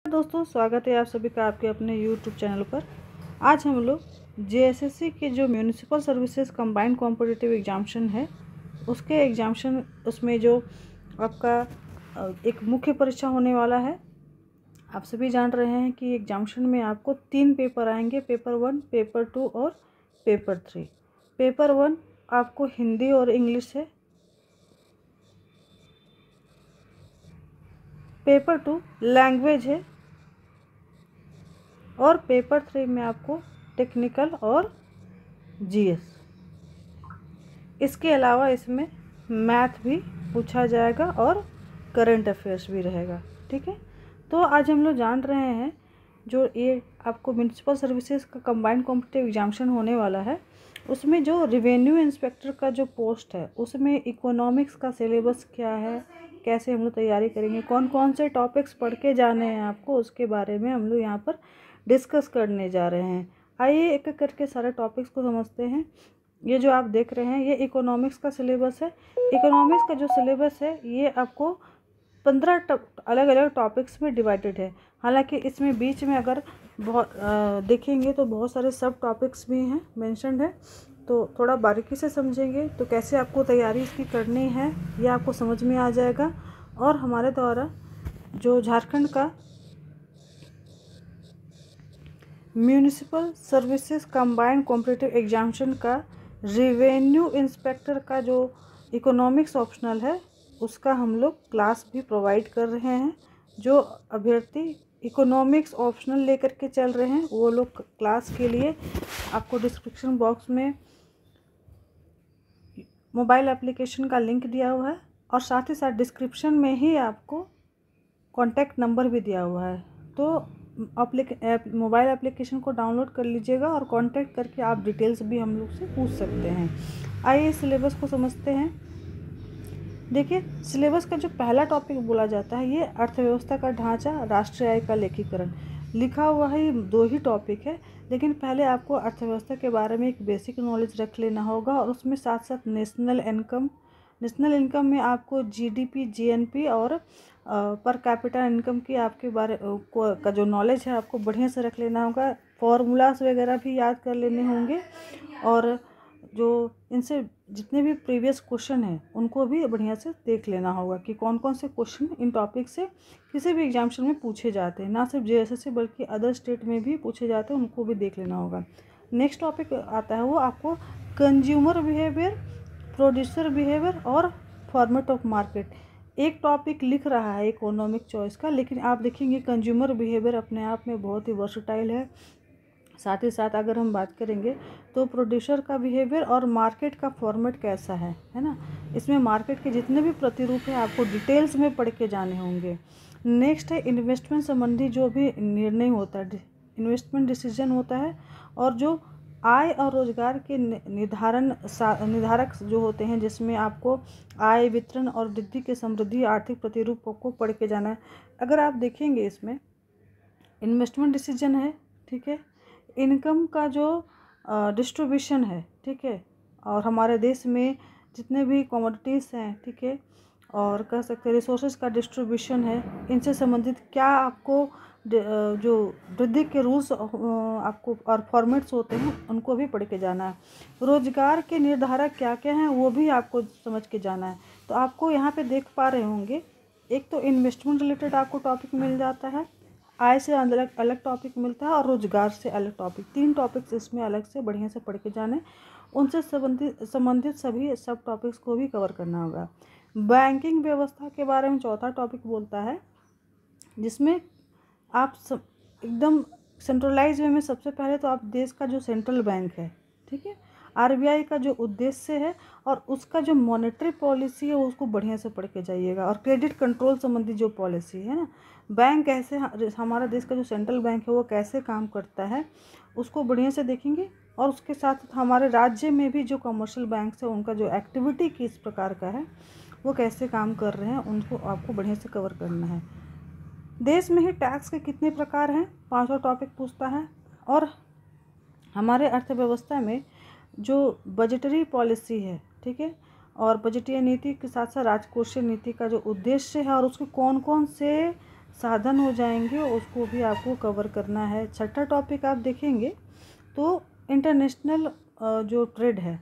दोस्तों, स्वागत है आप सभी का आपके अपने YouTube चैनल पर। आज हम लोग JSSC के जो municipal services combined competitive examination है उसके एग्जामिनेशन उसमें जो आपका एक मुख्य परीक्षा होने वाला है। आप सभी जान रहे हैं कि एग्जामिनेशन में आपको 3 पेपर आएंगे, पेपर 1, पेपर 2 और पेपर 3। पेपर 1 आपको हिंदी और इंग्लिश है, पेपर 2 लैंग्वेज है और पेपर 3 में आपको टेक्निकल और जीएस। इसके अलावा इसमें मैथ भी पूछा जाएगा और करंट अफेयर्स भी रहेगा। ठीक है, तो आज हम लोग जान रहे हैं जो ये आपको म्यूनिसिपल सर्विसेज का कंबाइंड कॉम्पिटिटिव एग्जामिनेशन होने वाला है उसमें जो रिवेन्यू इंस्पेक्टर का जो पोस्ट है उसमें इकोनॉमिक्स का सिलेबस क्या है, कैसे हम लोग तैयारी करेंगे, कौन कौन से टॉपिक्स पढ़ के जाने हैं आपको, उसके बारे में हम लोग यहाँ पर डिस्कस करने जा रहे हैं। आइए एक एक करके सारे टॉपिक्स को समझते हैं। ये जो आप देख रहे हैं ये इकोनॉमिक्स का सिलेबस है। इकोनॉमिक्स का जो सिलेबस है ये आपको 15 अलग अलग टॉपिक्स में डिवाइडेड है। हालांकि इसमें बीच में अगर बहुत देखेंगे तो बहुत सारे सब टॉपिक्स भी हैं मेंशन्ड है, तो थोड़ा बारीकी से समझेंगे तो कैसे आपको तैयारी इसकी करनी है ये आपको समझ में आ जाएगा। और हमारे द्वारा जो झारखंड का municipal services combined competitive examination का रिवेन्यू इंस्पेक्टर का जो इकोनॉमिक्स ऑप्शनल है उसका हम लोग क्लास भी प्रोवाइड कर रहे हैं। जो अभ्यर्थी इकोनॉमिक्स ऑप्शनल लेकर के चल रहे हैं वो लोग क्लास के लिए आपको डिस्क्रिप्शन बॉक्स में मोबाइल एप्लीकेशन का लिंक दिया हुआ है और साथ ही साथ डिस्क्रिप्शन में ही आपको कॉन्टैक्ट नंबर भी दिया हुआ है। तो मोबाइल एप्लीकेशन को डाउनलोड कर लीजिएगा और कांटेक्ट करके आप डिटेल्स भी हम लोग से पूछ सकते हैं। आइए सिलेबस को समझते हैं। देखिए, सिलेबस का जो पहला टॉपिक बोला जाता है ये अर्थव्यवस्था का ढांचा, राष्ट्रीय आय का लेखीकरण। लिखा हुआ है 2 ही टॉपिक है, लेकिन पहले आपको अर्थव्यवस्था के बारे में एक बेसिक नॉलेज रख लेना होगा और उसमें साथ साथ नेशनल इनकम में आपको जीडीपी, जीएनपी और पर कैपिटा इनकम की आपके बारे का जो नॉलेज है आपको बढ़िया से रख लेना होगा। फॉर्मूलास वगैरह भी याद कर लेने होंगे और जो इनसे जितने भी प्रीवियस क्वेश्चन हैं उनको भी बढ़िया से देख लेना होगा कि कौन कौन से क्वेश्चन इन टॉपिक से किसी भी एग्जामिनेशन में पूछे जाते हैं, ना सिर्फ JSSC बल्कि अदर स्टेट में भी पूछे जाते हैं, उनको भी देख लेना होगा। नेक्स्ट टॉपिक आता है वो आपको कंज्यूमर बिहेवियर, प्रोड्यूसर बिहेवियर और फॉर्मेट ऑफ मार्केट। एक टॉपिक लिख रहा है इकोनॉमिक चॉइस का, लेकिन आप देखेंगे कंज्यूमर बिहेवियर अपने आप में बहुत ही वर्सटाइल है। साथ ही साथ अगर हम बात करेंगे तो प्रोड्यूसर का बिहेवियर और मार्केट का फॉर्मेट कैसा है ना, इसमें मार्केट के जितने भी प्रतिरूप हैं आपको डिटेल्स में पढ़ के जाने होंगे। नेक्स्ट है इन्वेस्टमेंट संबंधी जो भी निर्णय होता है, इन्वेस्टमेंट डिसीजन होता है, और जो आय और रोजगार के निधारक जो होते हैं जिसमें आपको आय वितरण और वृद्धि के समृद्धि आर्थिक प्रतिरूपों को पढ़ के जाना है। अगर आप देखेंगे इसमें इन्वेस्टमेंट डिसीजन है, ठीक है, इनकम का जो डिस्ट्रीब्यूशन है, ठीक है, और हमारे देश में जितने भी कमोडिटीज़ हैं, ठीक है, और कह सकते हैं रिसोर्सेज का डिस्ट्रीब्यूशन है, इनसे संबंधित क्या आपको जो वृद्धि के रूल्स आपको और फॉर्मेट्स होते हैं उनको भी पढ़ के जाना है। रोजगार के निर्धारक क्या क्या हैं वो भी आपको समझ के जाना है। तो आपको यहाँ पे देख पा रहे होंगे एक तो इन्वेस्टमेंट रिलेटेड आपको टॉपिक मिल जाता है, आय से अलग अलग टॉपिक मिलता है और रोजगार से अलग टॉपिक, 3 टॉपिक्स इसमें अलग से बढ़िया से पढ़ के जाने, उनसे संबंधित सभी सब टॉपिक्स को भी कवर करना होगा। बैंकिंग व्यवस्था के बारे में चौथा टॉपिक बोलता है जिसमें आप एकदम सेंट्रलाइज वे में सबसे पहले तो आप देश का जो सेंट्रल बैंक है, ठीक है, RBI का जो उद्देश्य है और उसका जो मॉनेटरी पॉलिसी है उसको बढ़िया से पढ़ के जाइएगा, और क्रेडिट कंट्रोल संबंधी जो पॉलिसी है ना, बैंक कैसे हमारा देश का जो सेंट्रल बैंक है वो कैसे काम करता है उसको बढ़िया से देखेंगे। और उसके साथ हमारे राज्य में भी जो कमर्शियल बैंक है उनका जो एक्टिविटी किस प्रकार का है वो कैसे काम कर रहे हैं उनको आपको बढ़िया से कवर करना है। देश में ही टैक्स के कितने प्रकार हैं 5वां टॉपिक पूछता है। और हमारे अर्थव्यवस्था में जो बजटरी पॉलिसी है, ठीक है, और बजटीय नीति के साथ साथ राजकोषीय नीति का जो उद्देश्य है और उसके कौन कौन से साधन हो जाएंगे, उसको भी आपको कवर करना है। छठा टॉपिक आप देखेंगे तो इंटरनेशनल जो ट्रेड है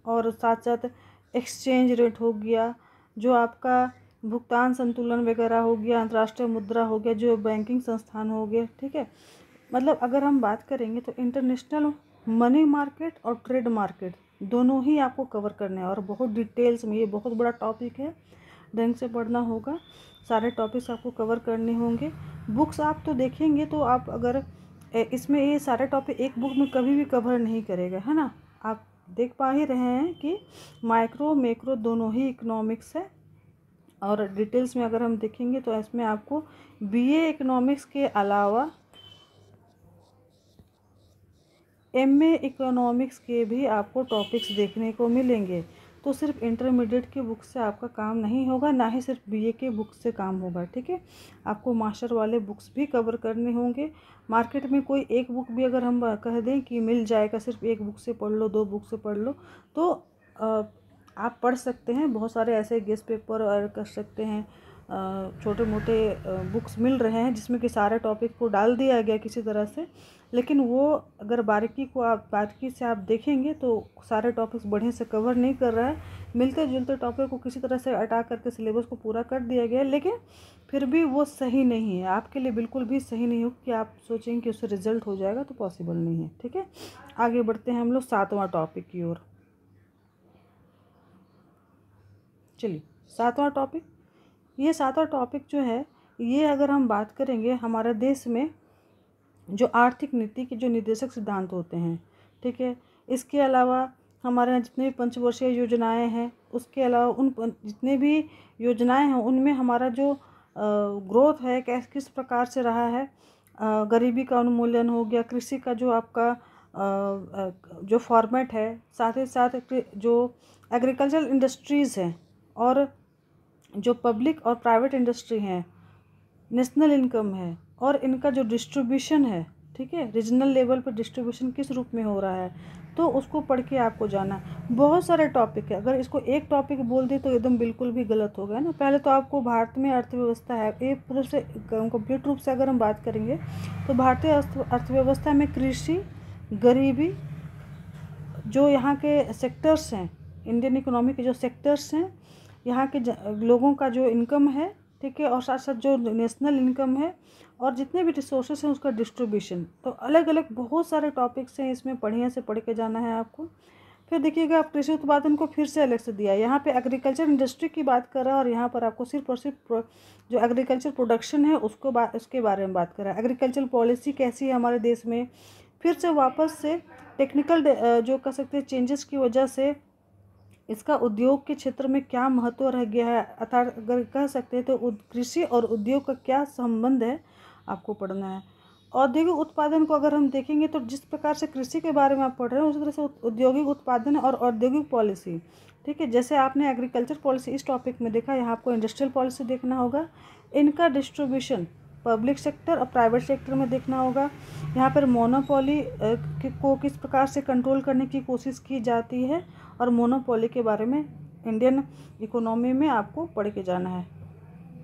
और साथ साथ एक्सचेंज रेट हो गया, जो आपका भुगतान संतुलन वगैरह हो गया, अंतर्राष्ट्रीय मुद्रा हो गया, जो बैंकिंग संस्थान हो गए, ठीक है। मतलब अगर हम बात करेंगे तो इंटरनेशनल मनी मार्केट और ट्रेड मार्केट दोनों ही आपको कवर करने हैं और बहुत डिटेल्स में, ये बहुत बड़ा टॉपिक है, ढंग से पढ़ना होगा, सारे टॉपिक्स आपको कवर करने होंगे। बुक्स आप तो देखेंगे तो आप अगर इसमें ये सारे टॉपिक एक बुक में कभी भी कवर नहीं करेगा, है ना। आप देख पा ही रहे हैं कि माइक्रो मैक्रो दोनों ही इकोनॉमिक्स है। और डिटेल्स में अगर हम देखेंगे तो इसमें आपको बीए इकोनॉमिक्स के अलावा एमए इकोनॉमिक्स के भी आपको टॉपिक्स देखने को मिलेंगे। तो सिर्फ इंटरमीडिएट की बुक से आपका काम नहीं होगा, ना ही सिर्फ बीए के बुक से काम होगा, ठीक है। आपको मास्टर वाले बुक्स भी कवर करने होंगे। मार्केट में कोई एक बुक भी अगर हम कह दें कि मिल जाएगा, सिर्फ एक बुक से पढ़ लो, दो बुक से पढ़ लो, तो आप पढ़ सकते हैं। बहुत सारे ऐसे गेस्ट पेपर और कर सकते हैं, छोटे मोटे बुक्स मिल रहे हैं जिसमें कि सारे टॉपिक को डाल दिया गया किसी तरह से, लेकिन वो अगर बारीकी से आप देखेंगे तो सारे टॉपिक्स बढ़िया से कवर नहीं कर रहा है। मिलते जुलते टॉपिक को किसी तरह से हटा करके सिलेबस को पूरा कर दिया गया है, लेकिन फिर भी वो सही नहीं है आपके लिए, बिल्कुल भी सही नहीं हो कि आप सोचेंगे कि उससे रिजल्ट हो जाएगा, तो पॉसिबल नहीं है, ठीक है। आगे बढ़ते हैं हम लोग 7वां टॉपिक की ओर। चलिए 7वां टॉपिक, ये 7वां टॉपिक जो है, ये अगर हम बात करेंगे हमारे देश में जो आर्थिक नीति के जो निर्देशक सिद्धांत होते हैं, ठीक है। इसके अलावा हमारे यहाँ जितने भी पंचवर्षीय योजनाएं हैं, उसके अलावा जितने भी योजनाएं हैं उनमें हमारा जो ग्रोथ है किस प्रकार से रहा है, गरीबी का उन्मूलन हो गया, कृषि का जो आपका जो फॉर्मेट है, साथ ही साथ जो एग्रीकल्चरल इंडस्ट्रीज़ हैं और जो पब्लिक और प्राइवेट इंडस्ट्री हैं, नेशनल इनकम है और इनका जो डिस्ट्रीब्यूशन है, ठीक है, रीजनल लेवल पर डिस्ट्रीब्यूशन किस रूप में हो रहा है, तो उसको पढ़ के आपको जाना। बहुत सारे टॉपिक है, अगर इसको एक टॉपिक बोल दे तो एकदम बिल्कुल भी गलत हो गया ना। पहले तो आपको भारत में अर्थव्यवस्था है, एक पूरे से कंप्लीट रूप से अगर हम बात करेंगे तो भारतीय अर्थव्यवस्था में कृषि, गरीबी, जो यहाँ के सेक्टर्स हैं, इंडियन इकोनॉमी के जो सेक्टर्स हैं, यहाँ के लोगों का जो इनकम है, ठीक है, और साथ साथ जो नेशनल इनकम है और जितने भी रिसोर्सेस हैं उसका डिस्ट्रीब्यूशन, तो अलग अलग बहुत सारे टॉपिक्स हैं, इसमें बढ़िया से पढ़ के जाना है आपको। फिर देखिएगा, आप कृषि उत्पादन को फिर से अलग से दिया है, यहाँ पे एग्रीकल्चर इंडस्ट्री की बात कर रहा है और यहाँ पर आपको सिर्फ और सिर्फ जो एग्रीकल्चर प्रोडक्शन है उसके बारे में बात कर रहा है। एग्रीकल्चर पॉलिसी कैसी है हमारे देश में, फिर से वापस से टेक्निकल जो कह सकते हैं चेंजेस की वजह से इसका उद्योग के क्षेत्र में क्या महत्व रह गया है, अर्थात अगर कह सकते हैं तो कृषि और उद्योग का क्या संबंध है, आपको पढ़ना है। औद्योगिक उत्पादन को अगर हम देखेंगे तो जिस प्रकार से कृषि के बारे में आप पढ़ रहे हैं उसी तरह से औद्योगिक उत्पादन और औद्योगिक पॉलिसी, ठीक है। जैसे आपने एग्रीकल्चर पॉलिसी इस टॉपिक में देखा, यहाँ आपको इंडस्ट्रियल पॉलिसी देखना होगा, इनका डिस्ट्रीब्यूशन पब्लिक सेक्टर और प्राइवेट सेक्टर में देखना होगा। यहाँ पर मोनोपोली को किस प्रकार से कंट्रोल करने की कोशिश की जाती है और मोनोपोली के बारे में इंडियन इकोनॉमी में आपको पढ़ के जाना है।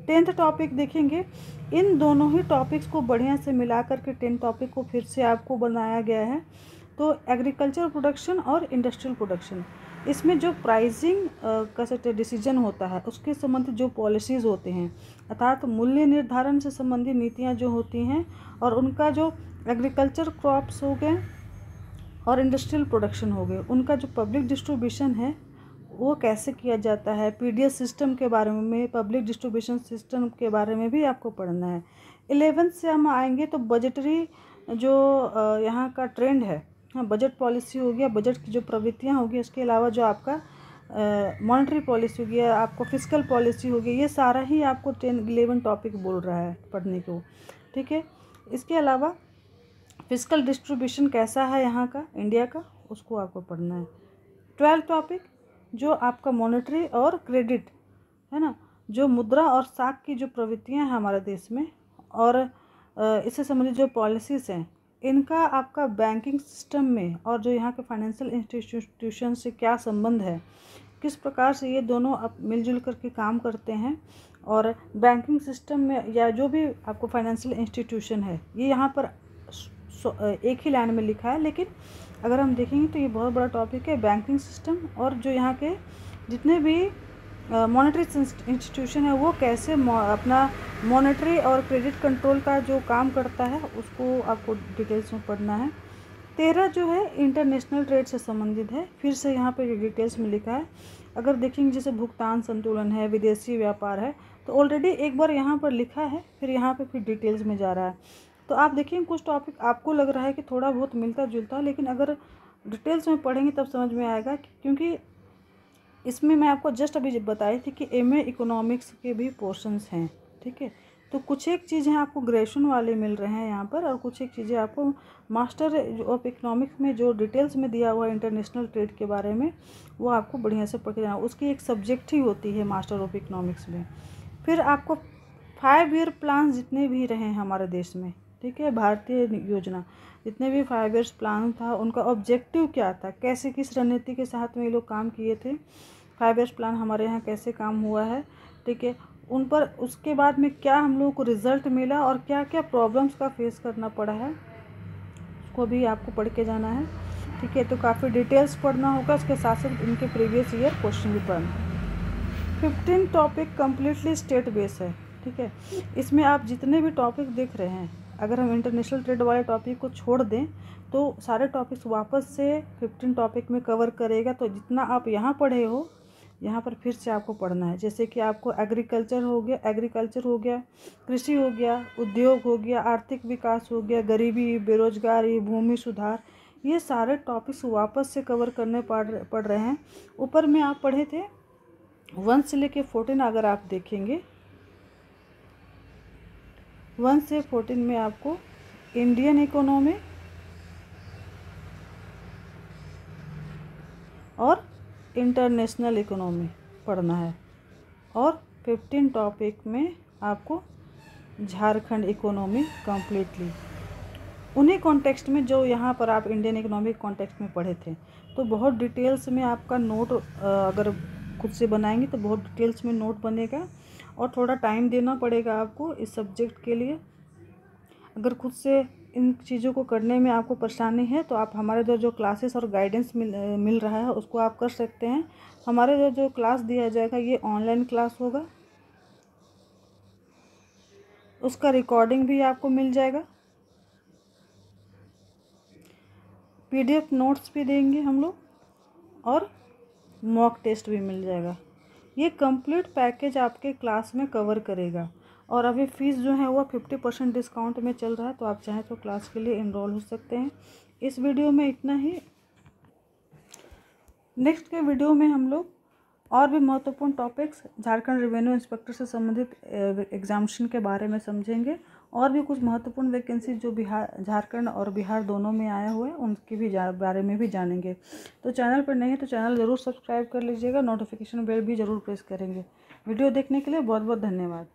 10th टॉपिक देखेंगे, इन दोनों ही टॉपिक्स को बढ़िया से मिला करके 10 टॉपिक को फिर से आपको बनाया गया है। तो एग्रीकल्चर प्रोडक्शन और इंडस्ट्रियल प्रोडक्शन, इसमें जो प्राइसिंग का सकते डिसीजन होता है उसके संबंधित जो पॉलिसीज़ होते हैं, अर्थात मूल्य निर्धारण से संबंधित नीतियाँ जो होती हैं, और उनका जो एग्रीकल्चर क्रॉप्स हो गए और इंडस्ट्रियल प्रोडक्शन हो गए, उनका जो पब्लिक डिस्ट्रीब्यूशन है वो कैसे किया जाता है, पीडीएस सिस्टम के बारे में, पब्लिक डिस्ट्रीब्यूशन सिस्टम के बारे में भी आपको पढ़ना है। 11th से हम आएंगे तो बजटरी जो यहाँ का ट्रेंड है, हाँ, बजट पॉलिसी हो गया, बजट की जो प्रवृत्तियाँ होगी, उसके अलावा जो आपका मॉनेटरी पॉलिसी हो गया, आपको फिस्कल पॉलिसी हो गई, ये सारा ही आपको 10-11 टॉपिक बोल रहा है पढ़ने को, ठीक है। इसके अलावा फिस्कल डिस्ट्रीब्यूशन कैसा है यहाँ का, इंडिया का, उसको आपको पढ़ना है। 12th टॉपिक जो आपका मॉनेटरी और क्रेडिट है ना, जो मुद्रा और साख की जो प्रवृत्तियाँ हैं हमारे देश में और इससे संबंधित जो पॉलिसीज़ हैं, इनका आपका बैंकिंग सिस्टम में और जो यहाँ के फाइनेंशियल इंस्टीट्यूशन से क्या संबंध है, किस प्रकार से ये दोनों अब मिलजुल करके काम करते हैं, और बैंकिंग सिस्टम में या जो भी आपको फाइनेंशियल इंस्टीट्यूशन है, ये यहाँ पर एक ही लाइन में लिखा है, लेकिन अगर हम देखेंगे तो ये बहुत बड़ा टॉपिक है बैंकिंग सिस्टम। और जो यहाँ के जितने भी मॉनेटरी इंस्टीट्यूशन है वो कैसे अपना मॉनेटरी और क्रेडिट कंट्रोल का जो काम करता है उसको आपको डिटेल्स में पढ़ना है। 13 जो है इंटरनेशनल ट्रेड से संबंधित है, फिर से यहाँ पे डिटेल्स में लिखा है। अगर देखेंगे जैसे भुगतान संतुलन है, विदेशी व्यापार है, तो ऑलरेडी एक बार यहाँ पर लिखा है, फिर यहाँ पे फिर डिटेल्स में जा रहा है। तो आप देखिए कुछ टॉपिक आपको लग रहा है कि थोड़ा बहुत मिलता जुलता, लेकिन अगर डिटेल्स में पढ़ेंगे तब समझ में आएगा, क्योंकि इसमें मैं आपको जस्ट अभी बताई थी कि MA इकोनॉमिक्स के भी पोर्शंस हैं, ठीक है। तो कुछ एक चीज़ें आपको ग्रेजुएशन वाले मिल रहे हैं यहाँ पर, और कुछ एक चीज़ें आपको मास्टर ऑफ इकोनॉमिक्स में जो डिटेल्स में दिया हुआ है इंटरनेशनल ट्रेड के बारे में, वो आपको बढ़िया से पढ़ के जाना। उसकी एक सब्जेक्ट ही होती है मास्टर ऑफ इकोनॉमिक्स में। फिर आपको 5 ईयर प्लान जितने भी रहे हैं हमारे देश में, ठीक है, भारतीय योजना जितने भी 5 ईयर्स प्लान था, उनका ऑब्जेक्टिव क्या था, कैसे किस रणनीति के साथ में ये लोग काम किए थे, 5 ईयर्स प्लान हमारे यहाँ कैसे काम हुआ है, ठीक है, उन पर उसके बाद में क्या हम लोगों को रिजल्ट मिला और क्या क्या प्रॉब्लम्स का फेस करना पड़ा है, उसको भी आपको पढ़ के जाना है, ठीक है। तो काफ़ी डिटेल्स पढ़ना होगा, उसके साथ साथ इनके प्रीवियस ईयर क्वेश्चन भी पढ़ना है। 15 टॉपिक कम्प्लीटली स्टेट बेस है, ठीक है। इसमें आप जितने भी टॉपिक देख रहे हैं, अगर हम इंटरनेशनल ट्रेड वाले टॉपिक को छोड़ दें तो सारे टॉपिक्स वापस से 15 टॉपिक में कवर करेगा। तो जितना आप यहाँ पढ़े हो, यहाँ पर फिर से आपको पढ़ना है। जैसे कि आपको एग्रीकल्चर हो गया, कृषि हो गया, उद्योग हो गया, आर्थिक विकास हो गया, गरीबी, बेरोजगारी, भूमि सुधार, ये सारे टॉपिक्स वापस से कवर करने पड़ रहे हैं। ऊपर में आप पढ़े थे 1 से लेके 14, अगर आप देखेंगे 1 से 14 में आपको इंडियन इकोनॉमी और इंटरनेशनल इकोनॉमी पढ़ना है, और 15 टॉपिक में आपको झारखंड इकोनॉमी कम्प्लीटली उन्हीं कॉन्टेक्स्ट में जो यहाँ पर आप इंडियन इकोनॉमिक कॉन्टेक्स्ट में पढ़े थे। तो बहुत डिटेल्स में आपका नोट अगर खुद से बनाएंगे तो बहुत डिटेल्स में नोट बनेगा, और थोड़ा टाइम देना पड़ेगा आपको इस सब्जेक्ट के लिए। अगर खुद से इन चीज़ों को करने में आपको परेशानी है तो आप हमारे इधर जो क्लासेस और गाइडेंस मिल रहा है उसको आप कर सकते हैं। हमारे इधर जो क्लास दिया जाएगा ये ऑनलाइन क्लास होगा, उसका रिकॉर्डिंग भी आपको मिल जाएगा, PDF नोट्स भी देंगे हम लोग, और मॉक टेस्ट भी मिल जाएगा। ये कंप्लीट पैकेज आपके क्लास में कवर करेगा। और अभी फ़ीस जो है वो 50% डिस्काउंट में चल रहा है, तो आप चाहें तो क्लास के लिए इनरोल हो सकते हैं। इस वीडियो में इतना ही। नेक्स्ट के वीडियो में हम लोग और भी महत्वपूर्ण टॉपिक्स झारखंड रेवेन्यू इंस्पेक्टर से संबंधित एग्जामिनेशन के बारे में समझेंगे, और भी कुछ महत्वपूर्ण वैकेंसी जो झारखंड और बिहार दोनों में आया हुआ है उनके भी बारे में भी जानेंगे। तो चैनल पर नहीं है तो चैनल ज़रूर सब्सक्राइब कर लीजिएगा, नोटिफिकेशन बेल भी ज़रूर प्रेस करेंगे। वीडियो देखने के लिए बहुत बहुत धन्यवाद।